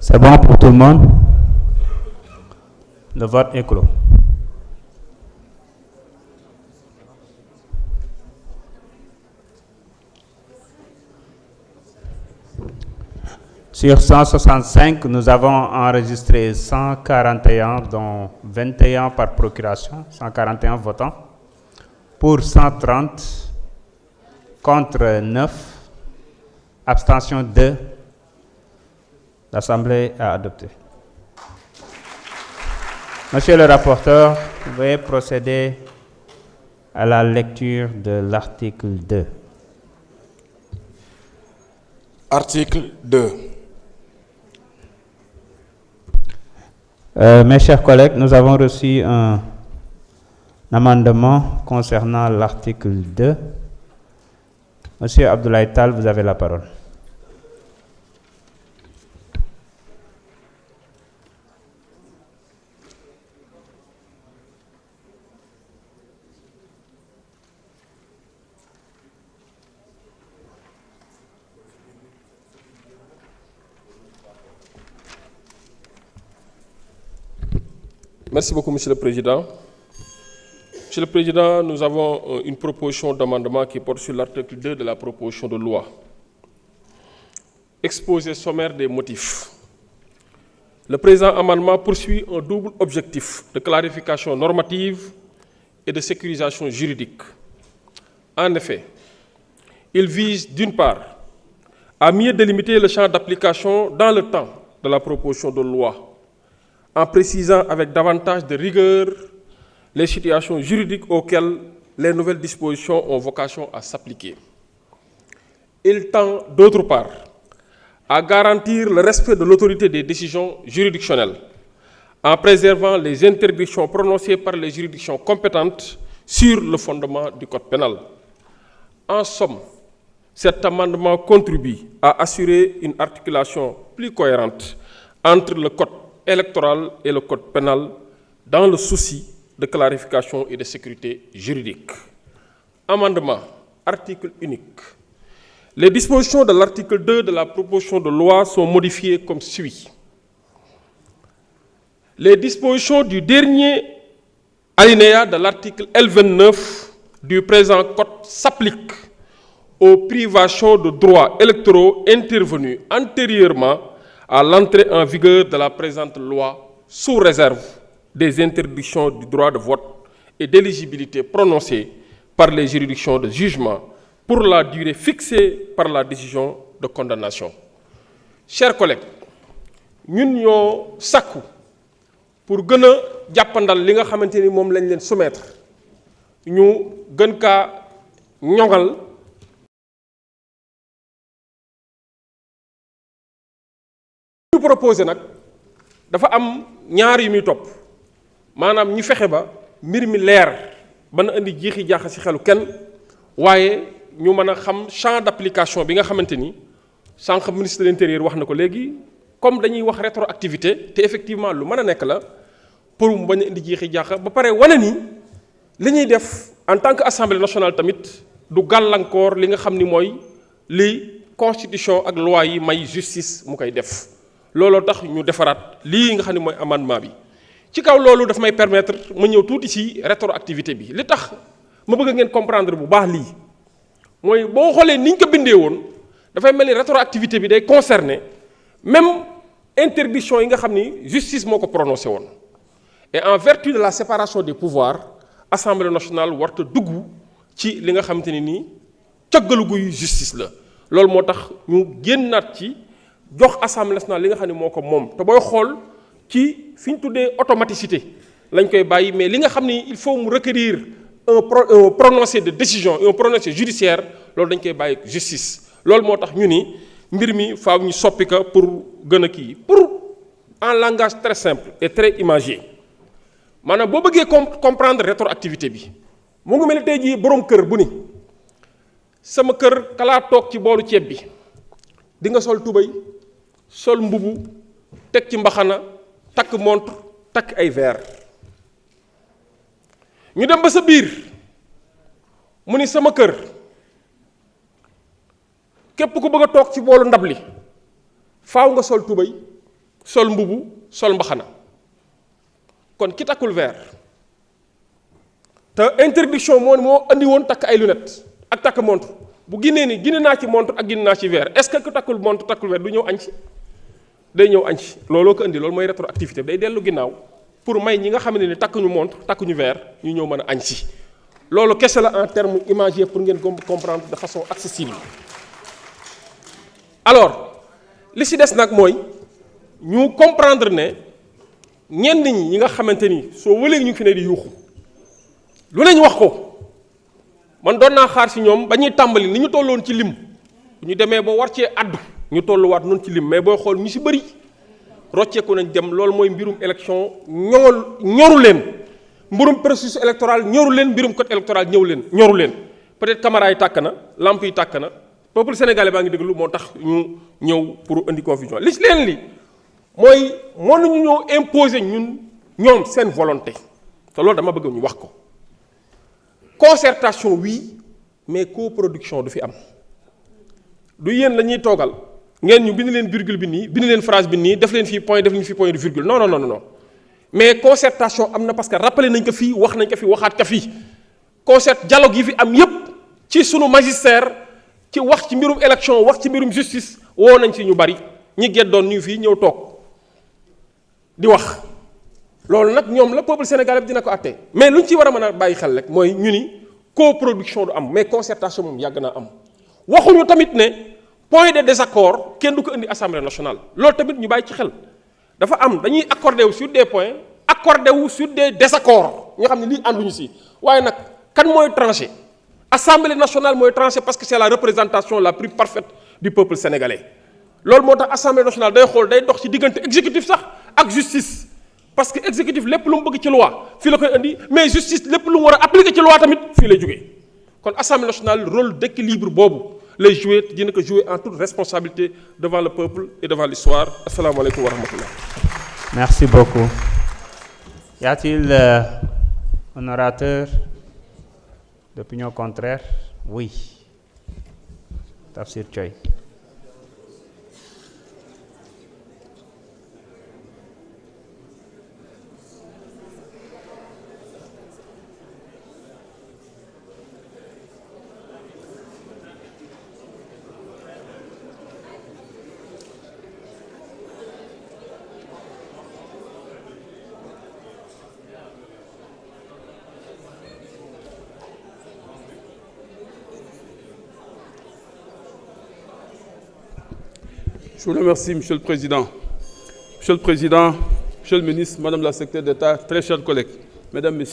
C'est bon pour tout le monde? Le vote est clos. Sur 165, nous avons enregistré 141, dont 21 par procuration, 141 votants, pour 130, contre 9, abstention 2. L'Assemblée a adopté. Monsieur le rapporteur, vous pouvez procéder à la lecture de l'article 2. Article 2. Mes chers collègues, nous avons reçu un amendement concernant l'article 2. Monsieur Abdoulaye Tall, vous avez la parole. Merci beaucoup, Monsieur le Président. Monsieur le Président, nous avons une proposition d'amendement qui porte sur l'article 2 de la proposition de loi. Exposé sommaire des motifs. Le présent amendement poursuit un double objectif de clarification normative et de sécurisation juridique. En effet, il vise d'une part à mieux délimiter le champ d'application dans le temps de la proposition de loi, en précisant avec davantage de rigueur les situations juridiques auxquelles les nouvelles dispositions ont vocation à s'appliquer. Il tend, d'autre part, à garantir le respect de l'autorité des décisions juridictionnelles, en préservant les interdictions prononcées par les juridictions compétentes sur le fondement du Code pénal. En somme, cet amendement contribue à assurer une articulation plus cohérente entre le Code électoral et le Code pénal dans le souci de clarification et de sécurité juridique. Amendement, article unique. Les dispositions de l'article 2 de la proposition de loi sont modifiées comme suit. Les dispositions du dernier alinéa de l'article L29 du présent Code s'appliquent aux privations de droits électoraux intervenues antérieurement à l'entrée en vigueur de la présente loi, sous réserve des interdictions du droit de vote et d'éligibilité prononcées par les juridictions de jugement pour la durée fixée par la décision de condamnation. Chers collègues, ñun ñoo sakku pour gën a jàppandal li nga xamante ni moom lañ leen soumettre ñu gën kaa ñoŋal ñu proposé nag dafa am ñaar yu muy topp maanaam ñu fexe ba mbir mi leer ba na indi jiixi jaaxa ci xelu kenn waaye ñu mën a xam champ d'application bi nga xamante ni sànq ministre de l'intérieur wax na ko léegi comme dañuy wax rétroactivité te effectivement lu mën a nekk la pour mu bañ a indi jiixi jaaxa ba pare wane ni li ñuy def en tant que assemblée nationale tamit du gàllankoor li nga xam ni mooy li constitution ak loi yi may justice mu koy def looloo tax ñu defaraat lii nga xam ne mooy amendement bi ci kaw loolu daf may permettre ma ñëw tuuti ci rétroactivité bi li tax ma bëgg ngeen comprendre bu baax lii mooy boo xoolee ni ñu ko bindee woon dafay mel ni rétroactivité bi day concerner même interdiction yi nga xam ni justice moo ko prononcé woon et en vertu de la séparation des pouvoirs assemblée nationale warta dugg ci li nga xamante ni nii cëggalu guy justice la loolu moo tax ñu génnaat ci jox assemblée nationale li nga xam ne moo ko moom te booy xool ci fi ñu tuddee automaticité lañ koy bàyyi mais li nga xam ni il faut mu requérir un prononcé de décision un prononcé judiciaire loolu dañ koy bàyyi justice loolu moo tax ñu ni mbir mi faaw ñu soppi ko pour gën a kii pour en langage très simple et très imagé maanaam boo bëggee comprendre rétroactivité bi mu ngi mel ni tey jii boroom kër bu ni sama kër kalaa toog ci boolu ceeb bi di nga sol tubéy sol mbubu teg ci mbaxana takk montre takk ay verre ñu dem ba sa biir mu ni sama kër képp ku bëgg a toog ci boolu ndab li faaw nga sol tubéy sol mbubu sol mbaxana kon ki takkul verre te interdiction moo andi woon takk ay lunettes ak takk montre bu ginnee ni ginne naa ci montre ak ginne naa ci verre est-ce que ku takkul montre takkul verre du ñëw añ ci day ñëw añ ci looloo ko indi loolu mooy rétroactivité day dellu ginnaaw pour may ñi nga xam ne ni takkuñu montre takkuñu verre ñu ñëw mën a añ ci loolu kese la en terme imagier pour ngeen comprendre de façon accessible. Alors li ci des nag mooy ñu comprendre ne ñenn ñi nga xamante ni soo wëleegi ñu ngi fi ne di yuuxu lu ne ñu wax ko man doon naa xaar ci ñoom ba ñuy tàmbali ni ñu tolloon ci lim bu ñu demee ba war cee addu ñu tolluwaat noonu ci lim mais booy xool ñu ci bëri rocceeku nañ dem loolu mooy mbirum élection ñoru leen mbirum processus électoral ñoru leen mbirum code électoral ñoru leen peut-être caméra yi tàkk na lampe yi tàkk na peuple sénégalais baa ngi déglu moo tax ñu ñëw pour indi confusion li ci leen li mooy mënuñu ñoo imposer ñoom seen volonté te loolu dama bëgg ñu wax ko concertation oui mais coproduction du fi am du yéen la ñuy toogal ngeen ñu bind leen virgule bi nii bind leen phrase bi nii def leen fii point def leen fii point de virgule non mais concertation am na parce que rappelé nañ ko fii wax nañ ko fi waxaat ko fii dialogue yi fi am yépp ci sunu magistère ci wax ci mbirum élection wax ci mbirum justice woo nañ ci ñu bari ñi geddoon ñu fii ñëw toog di wax loolu nag ñoom la peuple sénégalais bi dina ko àtte mais lu ñu ci war a mën a bàyyi xel rek mooy ñu ni coproduction du am mais concertation moom yàgg naa am waxuñu tamit ne point de désaccord kenn du ko indi assemblée nationale loolu tamit ñu bàyyi ci xel dafa am dañuy accordé wu sur des points accordé wu sur des désaccords ñoo xam ne lii ànduñu si waaye nag kan mooy tranché assemblée nationale mooy tranché parce que c'est la représentation la plus parfaite du peuple sénégalais loolu moo tax assemblée nationale day xool day dox ci diggante exécutif sax ak justice parce que exécutif lépp lu mu bëgg ci loi fii la koy indi mais justice lépp lu mu war a appliquer ci loi tamit fii lay jógee kon assemblée nationale rôle d'équilibre boobu lay jouer dina ko jouer en toute responsabilité devant le peuple et devant l'histoire. Assalamu alaikum wa rahmatullah. Merci beaucoup. Y a-t-il un orateur d'opinion contraire? Oui. Tafsir Thioye. Je vous remercie, Monsieur le Président. Monsieur le Président, Monsieur le Ministre, Madame la Secrétaire d'État, très chers collègues, Mesdames, Messieurs.